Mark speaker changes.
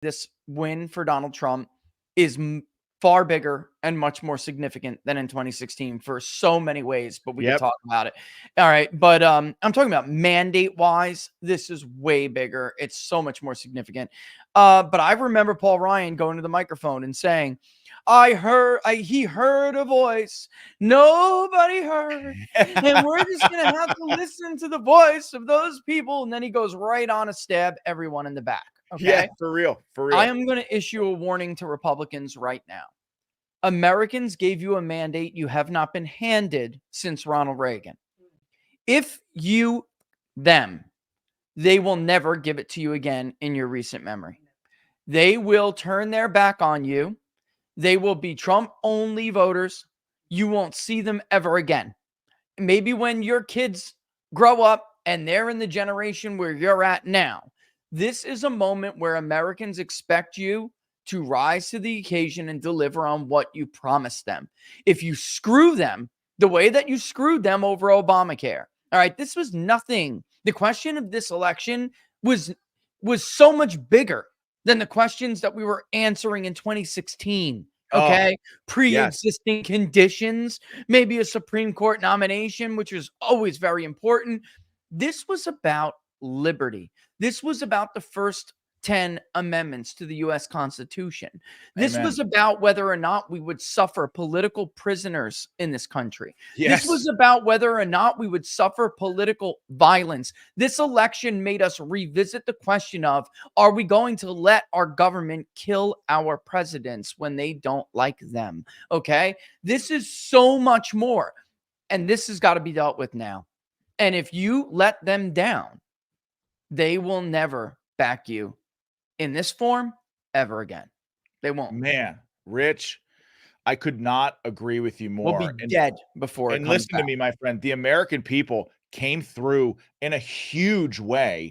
Speaker 1: this win for Donald Trump is far bigger and much more significant than in 2016 for so many ways, but we could talk about it. All right. But I'm talking about mandate wise. This is way bigger. It's so much more significant. But I remember Paul Ryan going to the microphone and saying, he heard a voice nobody heard, and we're just going to have to listen to the voice of those people. And then he goes right on to stab everyone in the back. Okay.
Speaker 2: Yeah, for real. For real.
Speaker 1: I am going to issue a warning to Republicans right now. Americans gave you a mandate you have not been handed since Ronald Reagan. If they will never give it to you again in your recent memory. They will turn their back on you. They will be Trump-only voters. You won't see them ever again. Maybe when your kids grow up and they're in the generation where you're at now, this is a moment where Americans expect you to rise to the occasion and deliver on what you promised them. If you screw them the way that you screwed them over Obamacare, all right, this was nothing. The question of this election was so much bigger than the questions that we were answering in 2016. Okay. Pre-existing conditions, maybe a Supreme Court nomination, which is always very important. This was about liberty. This was about the first 10 amendments to the U.S. Constitution. This was about whether or not we would suffer political prisoners in this country. This was about whether or not we would suffer political violence. This election made us revisit the question of, are we going to let our government kill our presidents when they don't like them? Okay. This is so much more. And this has got to be dealt with now. And if you let them down, they will never back you in this form ever again. They won't.
Speaker 2: Man, Rich, I could not agree with you more.
Speaker 1: We'll be dead before it comes
Speaker 2: listen
Speaker 1: back.
Speaker 2: to me, my friend. The American people came through in a huge way